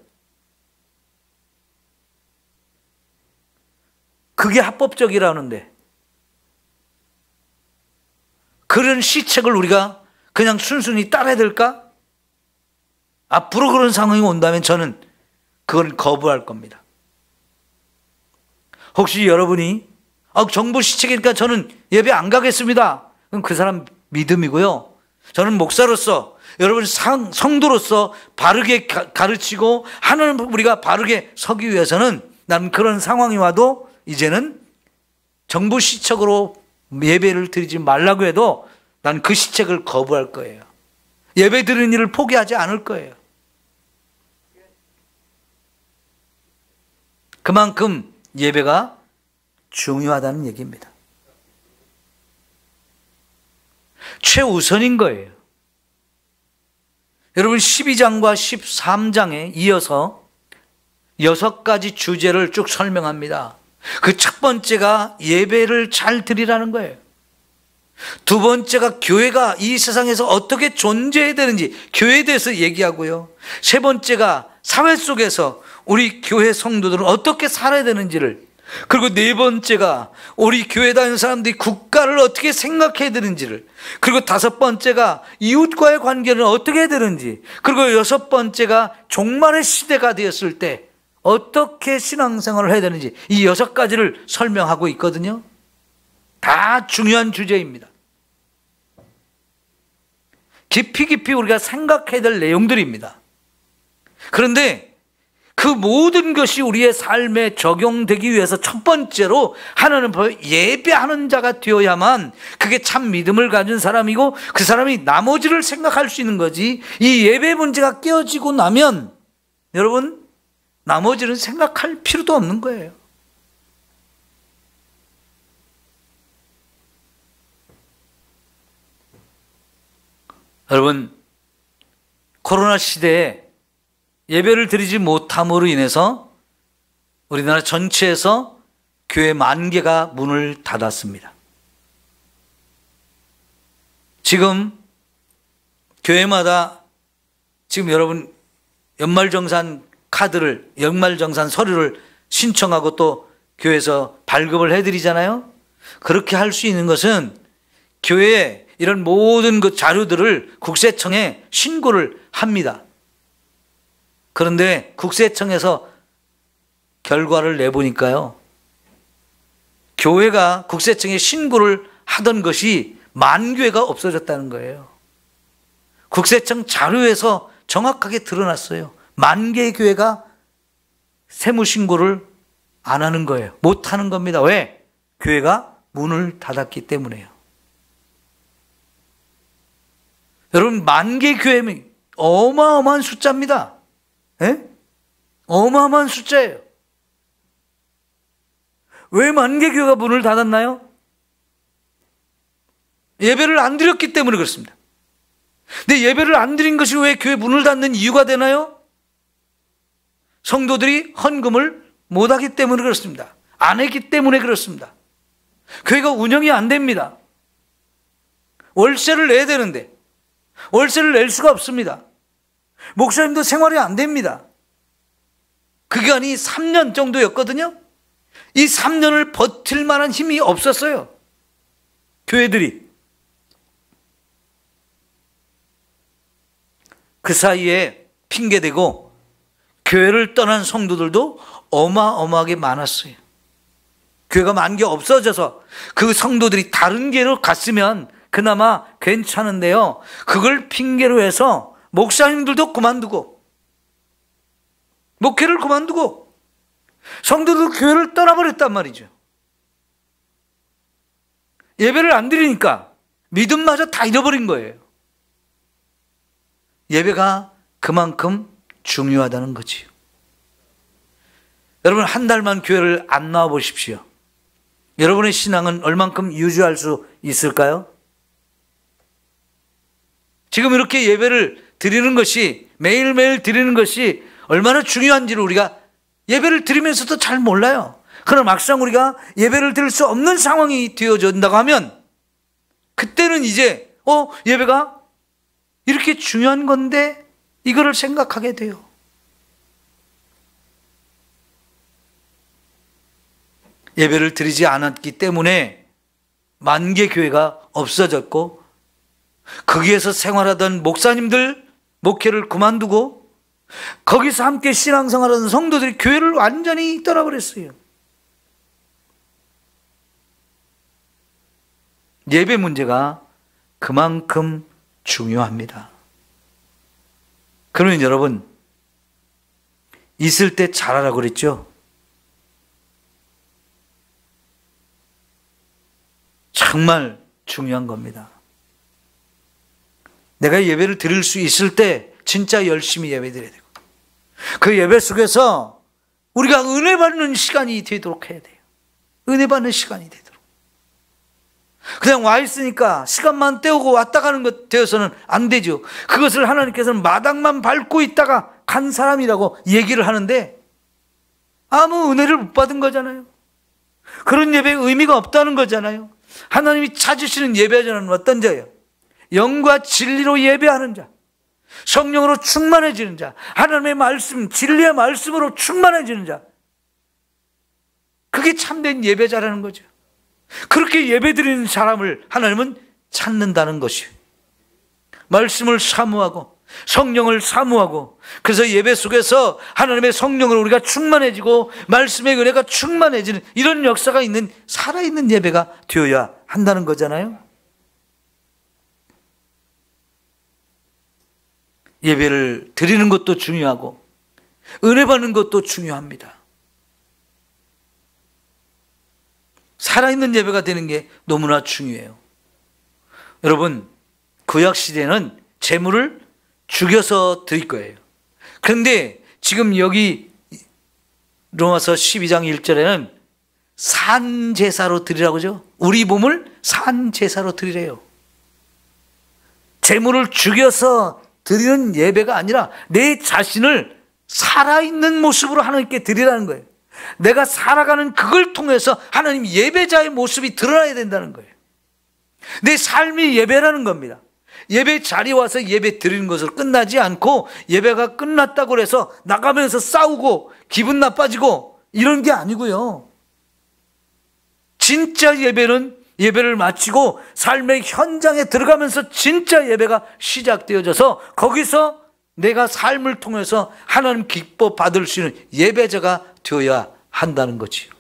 그게 합법적이라는데 그런 시책을 우리가 그냥 순순히 따라야 될까? 앞으로 그런 상황이 온다면 저는 그걸 거부할 겁니다. 혹시 여러분이 정부 시책이니까 저는 예배 안 가겠습니다. 그럼 그 사람 믿음이고요. 저는 목사로서, 여러분 성도로서 바르게 가르치고 하나님 우리가 바르게 서기 위해서는 나는 그런 상황이 와도 이제는 정부 시책으로 예배를 드리지 말라고 해도 난 그 시책을 거부할 거예요. 예배 드리는 일을 포기하지 않을 거예요. 그만큼 예배가 중요하다는 얘기입니다. 최우선인 거예요. 여러분 12장과 13장에 이어서 6가지 주제를 쭉 설명합니다. 그 첫 번째가 예배를 잘 드리라는 거예요. 두 번째가 교회가 이 세상에서 어떻게 존재해야 되는지 교회에 대해서 얘기하고요. 세 번째가 사회 속에서 우리 교회 성도들은 어떻게 살아야 되는지를, 그리고 네 번째가 우리 교회 다니는 사람들이 국가를 어떻게 생각해야 되는지를, 그리고 다섯 번째가 이웃과의 관계는 어떻게 해야 되는지, 그리고 여섯 번째가 종말의 시대가 되었을 때 어떻게 신앙생활을 해야 되는지, 이 6가지를 설명하고 있거든요. 다 중요한 주제입니다. 깊이 우리가 생각해야 될 내용들입니다. 그런데 그 모든 것이 우리의 삶에 적용되기 위해서 첫 번째로 하나님 앞에 예배하는 자가 되어야만 그게 참 믿음을 가진 사람이고 그 사람이 나머지를 생각할 수 있는 거지. 이 예배 문제가 깨어지고 나면 여러분 나머지는 생각할 필요도 없는 거예요. 여러분 코로나 시대에 예배를 드리지 못함으로 인해서 우리나라 전체에서 교회 10,000개가 문을 닫았습니다. 지금 교회마다 지금 여러분 연말정산 카드를, 연말정산 서류를 신청하고 또 교회에서 발급을 해드리잖아요. 그렇게 할 수 있는 것은 교회에 이런 모든 그 자료들을 국세청에 신고를 합니다. 그런데 국세청에서 결과를 내보니까요, 교회가 국세청에 신고를 하던 것이 10,000교회가 없어졌다는 거예요. 국세청 자료에서 정확하게 드러났어요. 10,000개의 교회가 세무신고를 안 하는 거예요. 못 하는 겁니다. 왜? 교회가 문을 닫았기 때문에요. 여러분 10,000개 교회면 어마어마한 숫자입니다. 예? 어마어마한 숫자예요. 왜 10,000개 교회가 문을 닫았나요? 예배를 안 드렸기 때문에 그렇습니다. 근데 예배를 안 드린 것이 왜 교회 문을 닫는 이유가 되나요? 성도들이 헌금을 못하기 때문에 그렇습니다. 안 했기 때문에 그렇습니다. 교회가 운영이 안 됩니다. 월세를 내야 되는데 월세를 낼 수가 없습니다. 목사님도 생활이 안 됩니다. 그 기간이 3년 정도였거든요. 이 3년을 버틸 만한 힘이 없었어요. 교회들이. 그 사이에 핑계대고 교회를 떠난 성도들도 어마어마하게 많았어요. 교회가 10,000개 없어져서 그 성도들이 다른 교회로 갔으면 그나마 괜찮은데요, 그걸 핑계로 해서 목사님들도 그만두고 목회를 그만두고 성도들 교회를 떠나버렸단 말이죠. 예배를 안 드리니까 믿음마저 다 잃어버린 거예요. 예배가 그만큼 중요하다는 거지요. 여러분 한 달만 교회를 안 나와 보십시오. 여러분의 신앙은 얼만큼 유지할 수 있을까요? 지금 이렇게 예배를 드리는 것이, 매일매일 드리는 것이 얼마나 중요한지를 우리가 예배를 드리면서도 잘 몰라요. 그러나 막상 우리가 예배를 드릴 수 없는 상황이 되어진다고 하면 그때는 이제 예배가 이렇게 중요한 건데 이거를 생각하게 돼요. 예배를 드리지 않았기 때문에 만개교회가 없어졌고 거기에서 생활하던 목사님들 목회를 그만두고 거기서 함께 신앙생활하던 성도들이 교회를 완전히 떠나버렸어요. 예배 문제가 그만큼 중요합니다. 그러면 여러분, 있을 때 잘하라고 그랬죠? 정말 중요한 겁니다. 내가 예배를 드릴 수 있을 때 진짜 열심히 예배 드려야 되고 그 예배 속에서 우리가 은혜 받는 시간이 되도록 해야 돼요. 은혜 받는 시간이 되도록. 그냥 와 있으니까 시간만 때우고 왔다 가는 것 되어서는 안 되죠. 그것을 하나님께서는 마당만 밟고 있다가 간 사람이라고 얘기를 하는데 아무 은혜를 못 받은 거잖아요. 그런 예배에 의미가 없다는 거잖아요. 하나님이 찾으시는 예배자는 어떤 자예요? 영과 진리로 예배하는 자, 성령으로 충만해지는 자, 하나님의 말씀, 진리의 말씀으로 충만해지는 자, 그게 참된 예배자라는 거죠. 그렇게 예배드리는 사람을 하나님은 찾는다는 것이에요. 말씀을 사모하고 성령을 사모하고, 그래서 예배 속에서 하나님의 성령으로 우리가 충만해지고 말씀의 은혜가 충만해지는 이런 역사가 있는 살아있는 예배가 되어야 한다는 거잖아요. 예배를 드리는 것도 중요하고 은혜 받는 것도 중요합니다. 살아있는 예배가 되는 게 너무나 중요해요. 여러분, 구약시대는 제물을 죽여서 드릴 거예요. 그런데 지금 여기 로마서 12장 1절에는 산제사로 드리라고 하죠. 우리 몸을 산제사로 드리래요. 제물을 죽여서 드리는 예배가 아니라 내 자신을 살아있는 모습으로 하나님께 드리라는 거예요. 내가 살아가는 그걸 통해서 하나님 예배자의 모습이 드러나야 된다는 거예요. 내 삶이 예배라는 겁니다. 예배 자리에 와서 예배 드리는 것으로 끝나지 않고 예배가 끝났다고 해서 나가면서 싸우고 기분 나빠지고 이런 게 아니고요. 진짜 예배는 예배를 마치고 삶의 현장에 들어가면서 진짜 예배가 시작되어져서 거기서 내가 삶을 통해서 하나님 기뻐 받을 수 있는 예배자가 되어야 한다는 거지요.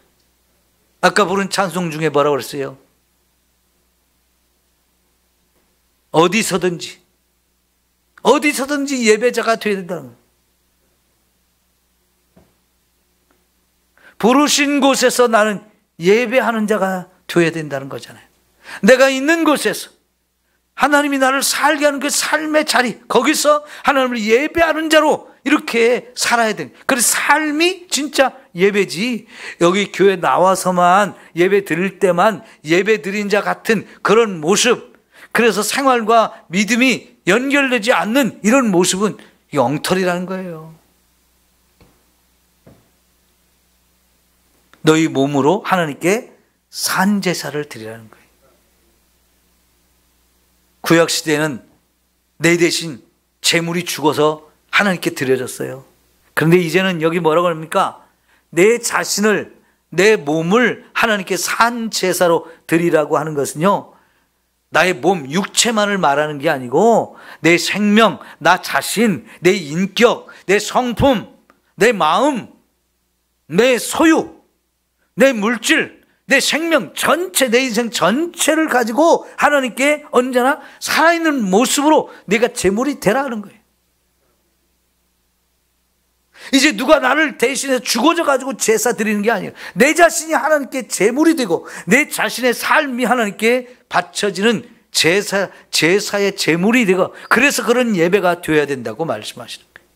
아까 부른 찬송 중에 뭐라고 그랬어요? 어디서든지 예배자가 되어야 된다는 거예요. 부르신 곳에서 나는 예배하는 자가 되어야 된다는 거잖아요. 내가 있는 곳에서 하나님이 나를 살게 하는 그 삶의 자리, 거기서 하나님을 예배하는 자로 이렇게 살아야 돼. 그래서 삶이 진짜 예배지, 여기 교회 나와서만 예배 드릴 때만 예배 드린 자 같은 그런 모습, 그래서 생활과 믿음이 연결되지 않는 이런 모습은 엉터리라는 거예요. 너희 몸으로 하나님께 산제사를 드리라는 거예요. 구약시대에는 내 대신 제물이 죽어서 하나님께 드려졌어요. 그런데 이제는 여기 뭐라고 합니까? 내 자신을, 내 몸을 하나님께 산제사로 드리라고 하는 것은요, 나의 몸, 육체만을 말하는 게 아니고 내 생명, 나 자신, 내 인격, 내 성품, 내 마음, 내 소유, 내 물질, 내 생명 전체, 내 인생 전체를 가지고 하나님께 언제나 살아있는 모습으로 내가 제물이 되라는 거예요. 이제 누가 나를 대신해서 죽어져 가지고 제사 드리는 게 아니에요. 내 자신이 하나님께 제물이 되고 내 자신의 삶이 하나님께 바쳐지는 제사의 제물이 되고, 그래서 그런 예배가 되어야 된다고 말씀하시는 거예요.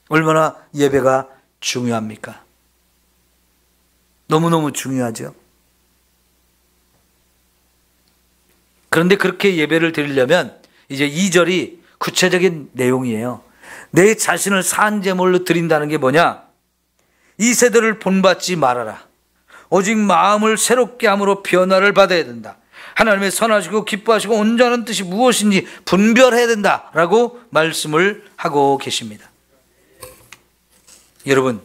얼마나 예배가 중요합니까? 너무너무 중요하죠. 그런데 그렇게 예배를 드리려면 이제 2절이 구체적인 내용이에요. 내 자신을 산제물로 드린다는 게 뭐냐? 이 세대를 본받지 말아라. 오직 마음을 새롭게 함으로 변화를 받아야 된다. 하나님의 선하시고 기뻐하시고 온전한 뜻이 무엇인지 분별해야 된다라고 말씀을 하고 계십니다. 여러분,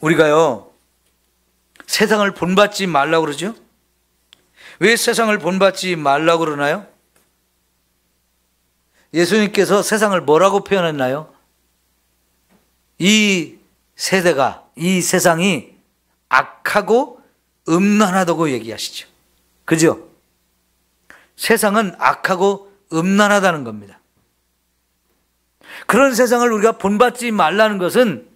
우리가요 세상을 본받지 말라고 그러죠? 왜 세상을 본받지 말라고 그러나요? 예수님께서 세상을 뭐라고 표현했나요? 이 세대가, 이 세상이 악하고 음란하다고 얘기하시죠. 그죠? 세상은 악하고 음란하다는 겁니다. 그런 세상을 우리가 본받지 말라는 것은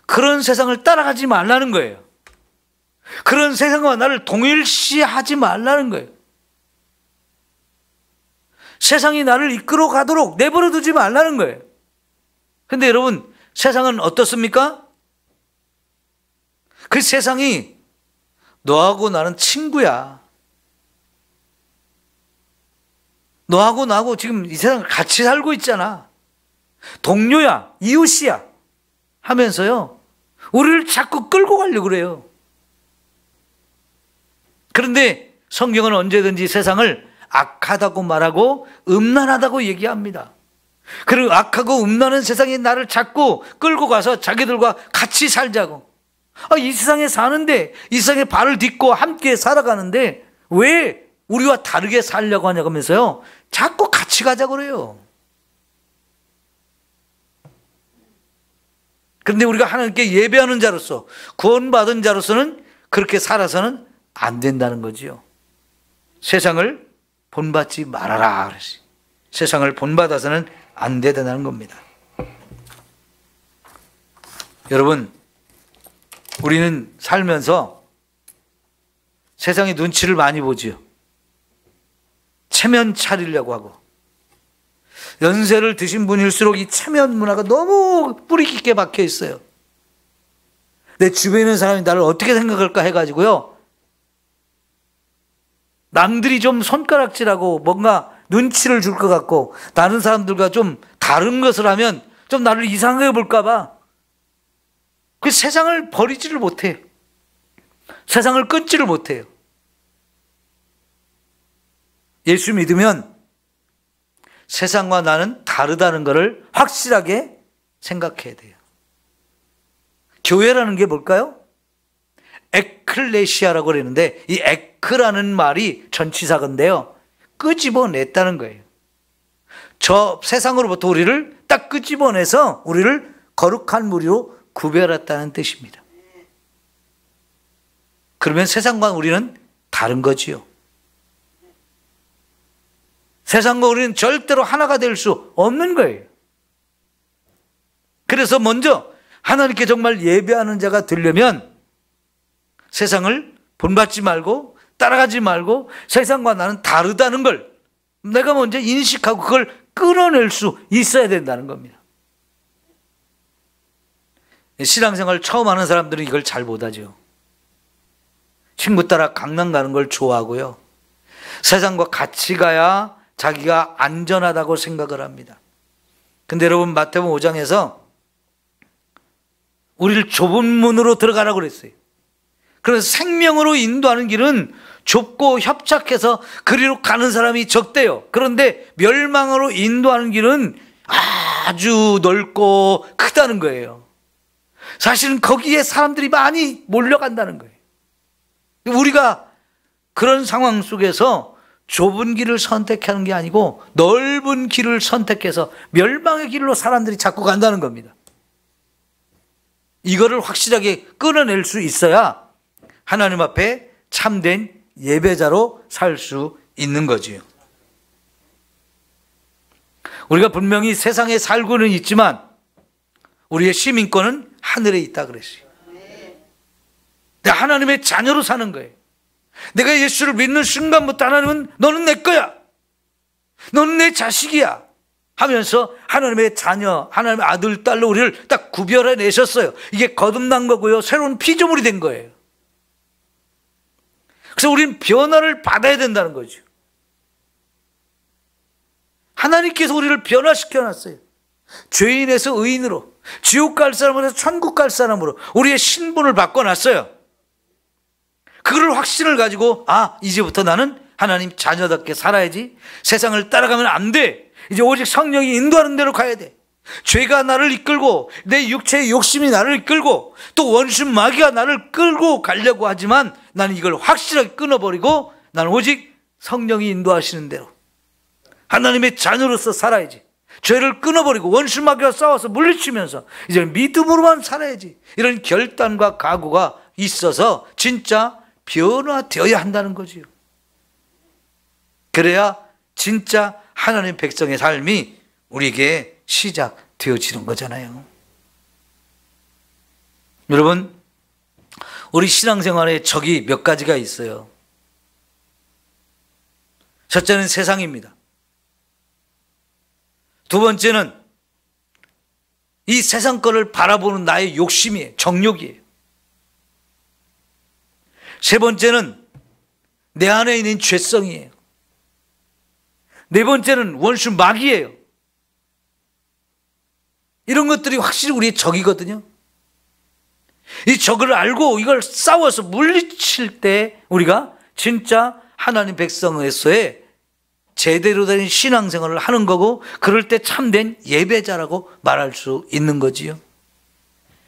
그런 세상을 따라가지 말라는 거예요. 그런 세상과 나를 동일시하지 말라는 거예요. 세상이 나를 이끌어 가도록 내버려 두지 말라는 거예요. 근데 여러분, 세상은 어떻습니까? 그 세상이 너하고 나는 친구야. 너하고 나하고 지금 이 세상을 같이 살고 있잖아. 동료야, 이웃이야 하면서요 우리를 자꾸 끌고 가려고 그래요. 그런데 성경은 언제든지 세상을 악하다고 말하고 음란하다고 얘기합니다. 그리고 악하고 음란한 세상이 나를 자꾸 끌고 가서 자기들과 같이 살자고. 이 세상에 사는데, 이 세상에 발을 딛고 함께 살아가는데 왜 우리와 다르게 살려고 하냐고 하면서요 자꾸 같이 가자고 그래요. 그런데 우리가 하나님께 예배하는 자로서, 구원받은 자로서는 그렇게 살아서는 안 된다는 거지요. 세상을 본받지 말아라 그랬어요. 세상을 본받아서는 안 된다는 겁니다. 여러분, 우리는 살면서 세상의 눈치를 많이 보지요. 체면 차리려고 하고, 연세를 드신 분일수록 이 체면 문화가 너무 뿌리 깊게 박혀 있어요. 내 주변에 있는 사람이 나를 어떻게 생각할까 해가지고요 남들이 좀 손가락질하고 뭔가 눈치를 줄 것 같고 다른 사람들과 좀 다른 것을 하면 좀 나를 이상하게 볼까 봐 그 세상을 버리지를 못해요. 세상을 끊지를 못해요. 예수 믿으면 세상과 나는 다르다는 것을 확실하게 생각해야 돼요. 교회라는 게 뭘까요? 에클레시아라고 그러는데 이 에크라는 말이 전치사건데요 끄집어냈다는 거예요. 저 세상으로부터 우리를 딱 끄집어내서 우리를 거룩한 무리로 구별했다는 뜻입니다. 그러면 세상과 우리는 다른 거지요. 세상과 우리는 절대로 하나가 될 수 없는 거예요. 그래서 먼저 하나님께 정말 예배하는 자가 되려면 세상을 본받지 말고 따라가지 말고 세상과 나는 다르다는 걸 내가 먼저 인식하고 그걸 끊어낼 수 있어야 된다는 겁니다. 신앙생활 처음 하는 사람들은 이걸 잘 못하죠. 친구 따라 강남 가는 걸 좋아하고요. 세상과 같이 가야 자기가 안전하다고 생각을 합니다. 근데 여러분 마태복음 5장에서 우리를 좁은 문으로 들어가라고 그랬어요. 그래서 생명으로 인도하는 길은 좁고 협착해서 그리로 가는 사람이 적대요. 그런데 멸망으로 인도하는 길은 아주 넓고 크다는 거예요. 사실은 거기에 사람들이 많이 몰려간다는 거예요. 우리가 그런 상황 속에서 좁은 길을 선택하는 게 아니고 넓은 길을 선택해서 멸망의 길로 사람들이 자꾸 간다는 겁니다. 이거를 확실하게 끊어낼 수 있어야 하나님 앞에 참된 예배자로 살 수 있는 거지요. 우리가 분명히 세상에 살고는 있지만 우리의 시민권은 하늘에 있다 그랬어요. 내가 하나님의 자녀로 사는 거예요. 내가 예수를 믿는 순간부터 하나님은 너는 내 거야, 너는 내 자식이야 하면서 하나님의 자녀, 하나님의 아들, 딸로 우리를 딱 구별해 내셨어요. 이게 거듭난 거고요, 새로운 피조물이 된 거예요. 그래서 우리는 변화를 받아야 된다는 거죠. 하나님께서 우리를 변화시켜 놨어요. 죄인에서 의인으로, 지옥 갈 사람에서 천국 갈 사람으로 우리의 신분을 바꿔놨어요. 그걸 확신을 가지고 이제부터 나는 하나님 자녀답게 살아야지. 세상을 따라가면 안 돼. 이제 오직 성령이 인도하는 대로 가야 돼. 죄가 나를 이끌고 내 육체의 욕심이 나를 이끌고 또 원수 마귀가 나를 끌고 가려고 하지만 나는 이걸 확실하게 끊어버리고 나는 오직 성령이 인도하시는 대로 하나님의 자녀로서 살아야지. 죄를 끊어버리고 원수 마귀와 싸워서 물리치면서 이제 믿음으로만 살아야지. 이런 결단과 각오가 있어서 진짜 변화되어야 한다는 거지요. 그래야 진짜 하나님 백성의 삶이 우리에게 시작되어지는 거잖아요. 여러분, 우리 신앙생활에 적이 몇 가지가 있어요. 첫째는 세상입니다. 두 번째는 이 세상 거를 바라보는 나의 욕심이에요. 정욕이에요. 세 번째는 내 안에 있는 죄성이에요. 네 번째는 원수 마귀예요. 이런 것들이 확실히 우리의 적이거든요. 이 적을 알고 이걸 싸워서 물리칠 때 우리가 진짜 하나님 백성에서의 제대로 된 신앙생활을 하는 거고, 그럴 때 참된 예배자라고 말할 수 있는 거지요.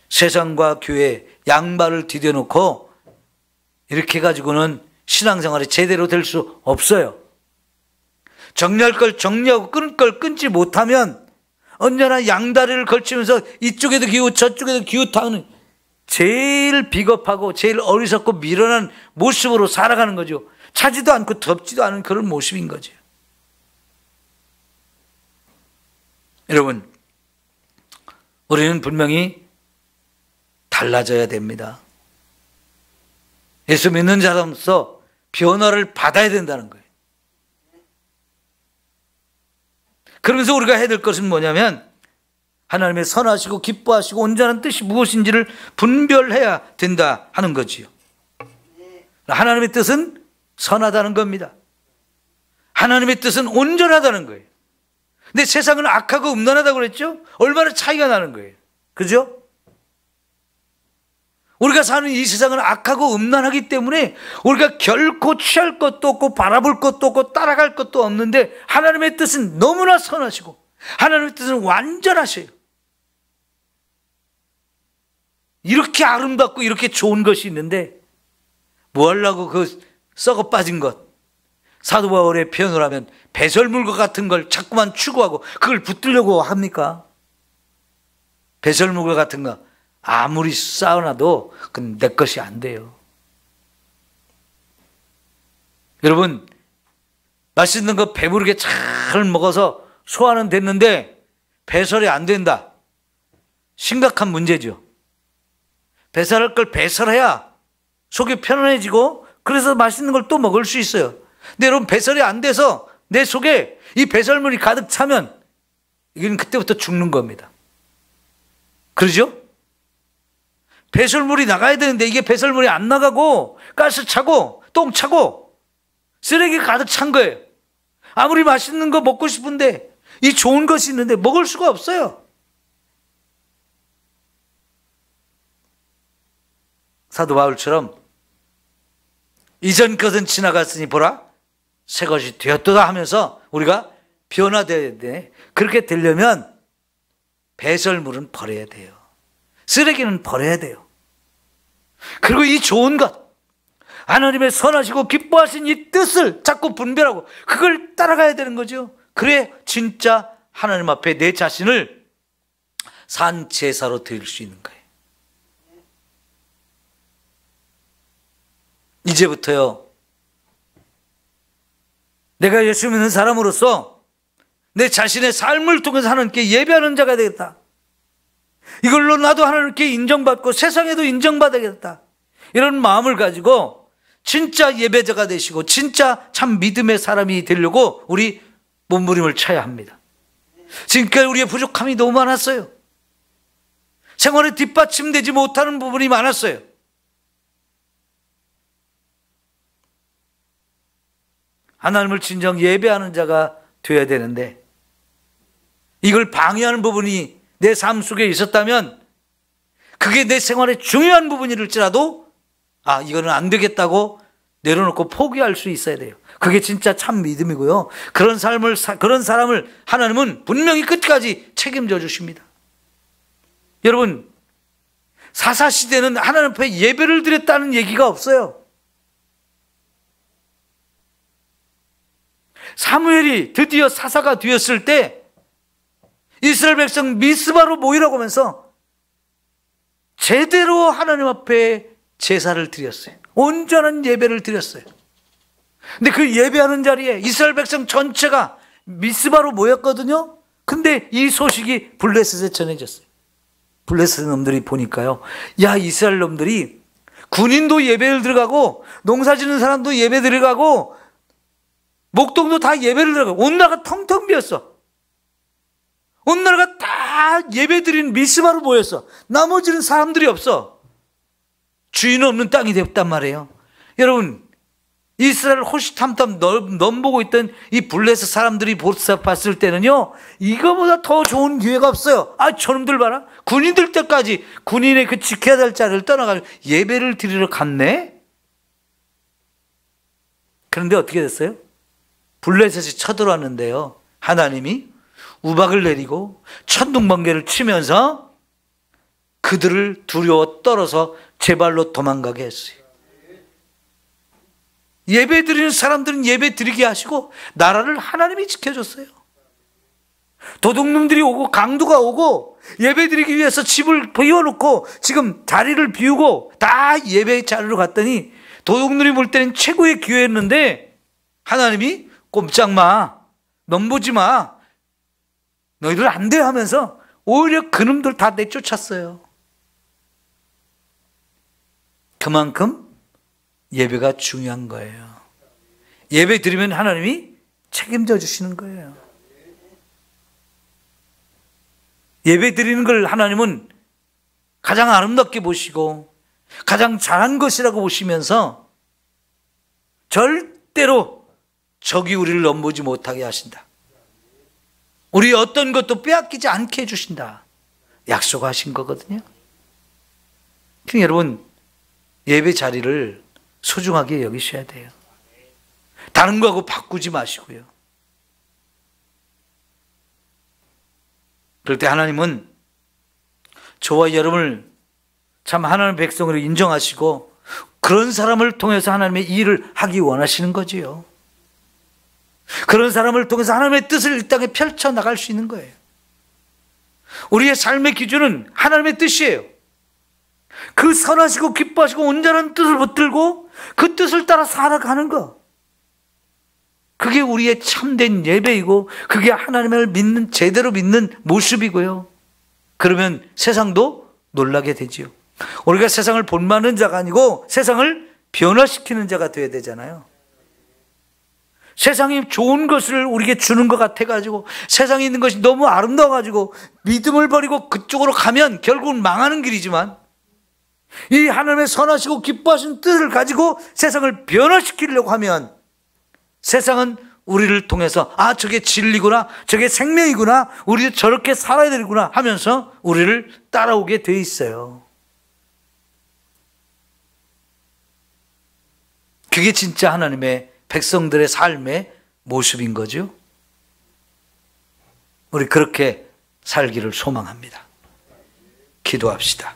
세상과 교회 양발을 디뎌놓고 이렇게 가지고는 신앙생활이 제대로 될 수 없어요. 정리할 걸 정리하고 끊을 걸 끊지 못하면 언제나 양다리를 걸치면서 이쪽에도 기웃 저쪽에도 기웃하는 제일 비겁하고 제일 어리석고 미련한 모습으로 살아가는 거죠. 차지도 않고 덥지도 않은 그런 모습인 거죠. 여러분, 우리는 분명히 달라져야 됩니다. 예수 믿는 자로서 변화를 받아야 된다는 거예요. 그러면서 우리가 해야 될 것은 뭐냐면 하나님의 선하시고 기뻐하시고 온전한 뜻이 무엇인지를 분별해야 된다 하는 거지요. 하나님의 뜻은 선하다는 겁니다. 하나님의 뜻은 온전하다는 거예요. 근데 세상은 악하고 음란하다고 그랬죠? 얼마나 차이가 나는 거예요. 그죠? 우리가 사는 이 세상은 악하고 음란하기 때문에 우리가 결코 취할 것도 없고 바라볼 것도 없고 따라갈 것도 없는데 하나님의 뜻은 너무나 선하시고 하나님의 뜻은 완전하셔요. 이렇게 아름답고 이렇게 좋은 것이 있는데 뭐 하려고 그 썩어 빠진 것, 사도 바울의 표현을 하면 배설물과 같은 걸 자꾸만 추구하고 그걸 붙들려고 합니까? 배설물과 같은 거 아무리 쌓아놔도 그건 내 것이 안 돼요. 여러분, 맛있는 거 배부르게 잘 먹어서 소화는 됐는데 배설이 안 된다. 심각한 문제죠. 배설할 걸 배설해야 속이 편안해지고 그래서 맛있는 걸 또 먹을 수 있어요. 근데 여러분, 배설이 안 돼서 내 속에 이 배설물이 가득 차면 이건 그때부터 죽는 겁니다. 그러죠? 배설물이 나가야 되는데 이게 배설물이 안 나가고 가스 차고 똥 차고 쓰레기 가득 찬 거예요. 아무리 맛있는 거 먹고 싶은데 이 좋은 것이 있는데 먹을 수가 없어요. 사도 바울처럼 이전 것은 지나갔으니 보라 새 것이 되었도다 하면서 우리가 변화되어야 돼. 그렇게 되려면 배설물은 버려야 돼요. 쓰레기는 버려야 돼요. 그리고 이 좋은 것, 하나님의 선하시고 기뻐하신 이 뜻을 자꾸 분별하고 그걸 따라가야 되는 거죠. 그래 진짜 하나님 앞에 내 자신을 산 제사로 드릴 수 있는 거예요. 이제부터요, 내가 예수 믿는 사람으로서 내 자신의 삶을 통해서 하나님께 예배하는 자가 되겠다. 이걸로 나도 하나님께 인정받고 세상에도 인정받아야겠다. 이런 마음을 가지고 진짜 예배자가 되시고 진짜 참 믿음의 사람이 되려고 우리 몸부림을 쳐야 합니다. 지금까지 우리의 부족함이 너무 많았어요. 생활에 뒷받침되지 못하는 부분이 많았어요. 하나님을 진정 예배하는 자가 되어야 되는데 이걸 방해하는 부분이 내 삶 속에 있었다면 그게 내 생활의 중요한 부분일지라도 이거는 안 되겠다고 내려놓고 포기할 수 있어야 돼요. 그게 진짜 참 믿음이고요. 그런 사람을 하나님은 분명히 끝까지 책임져 주십니다. 여러분, 사사시대는 하나님 앞에 예배를 드렸다는 얘기가 없어요. 사무엘이 드디어 사사가 되었을 때 이스라엘 백성 미스바로 모이라고 하면서 제대로 하나님 앞에 제사를 드렸어요. 온전한 예배를 드렸어요. 근데 그 예배하는 자리에 이스라엘 백성 전체가 미스바로 모였거든요. 근데 이 소식이 블레셋에 전해졌어요. 블레셋 놈들이 보니까요, 야, 이스라엘 놈들이 군인도 예배를 들어가고 농사 짓는 사람도 예배 들어가고 목동도 다 예배를 들어가고 온 나라가 텅텅 비었어. 온 나라가 다 예배 드린 미스바로 모였어. 나머지는 사람들이 없어. 주인 없는 땅이 됐단 말이에요. 여러분, 이스라엘 호시탐탐 넘보고 있던 이 블레셋 사람들이 봤을 때는요, 이거보다 더 좋은 기회가 없어요. 저놈들 봐라. 군인들 때까지 군인의 그 지켜야 될 자리를 떠나가지고 예배를 드리러 갔네? 그런데 어떻게 됐어요? 블레셋이 쳐들어왔는데요, 하나님이 우박을 내리고 천둥번개를 치면서 그들을 두려워 떨어서 제 발로 도망가게 했어요. 예배 드리는 사람들은 예배 드리게 하시고 나라를 하나님이 지켜줬어요. 도둑놈들이 오고 강도가 오고 예배 드리기 위해서 집을 비워놓고 지금 자리를 비우고 다 예배 자리로 갔더니 도둑놈이 볼 때는 최고의 기회였는데 하나님이 꼼짝마, 넘보지 마, 너희들 안 돼 하면서 오히려 그놈들 다 내쫓았어요. 그만큼 예배가 중요한 거예요. 예배 드리면 하나님이 책임져 주시는 거예요. 예배 드리는 걸 하나님은 가장 아름답게 보시고 가장 잘한 것이라고 보시면서 절대로 적이 우리를 넘보지 못하게 하신다. 우리 어떤 것도 빼앗기지 않게 해주신다. 약속하신 거거든요. 그러니까 여러분, 예배 자리를 소중하게 여기셔야 돼요. 다른 거하고 바꾸지 마시고요. 그럴 때 하나님은 저와 여러분을 참 하나님의 백성으로 인정하시고 그런 사람을 통해서 하나님의 일을 하기 원하시는 거지요. 그런 사람을 통해서 하나님의 뜻을 이 땅에 펼쳐나갈 수 있는 거예요. 우리의 삶의 기준은 하나님의 뜻이에요. 그 선하시고 기뻐하시고 온전한 뜻을 붙들고 그 뜻을 따라 살아가는 거, 그게 우리의 참된 예배이고 그게 하나님을 믿는, 제대로 믿는 모습이고요. 그러면 세상도 놀라게 되지요. 우리가 세상을 본받는 자가 아니고 세상을 변화시키는 자가 되어야 되잖아요. 세상이 좋은 것을 우리에게 주는 것 같아가지고 세상에 있는 것이 너무 아름다워가지고 믿음을 버리고 그쪽으로 가면 결국은 망하는 길이지만, 이 하나님의 선하시고 기뻐하신 뜻을 가지고 세상을 변화시키려고 하면 세상은 우리를 통해서 저게 진리구나, 저게 생명이구나, 우리도 저렇게 살아야 되구나 하면서 우리를 따라오게 돼 있어요. 그게 진짜 하나님의 백성들의 삶의 모습인 거죠. 우리 그렇게 살기를 소망합니다. 기도합시다.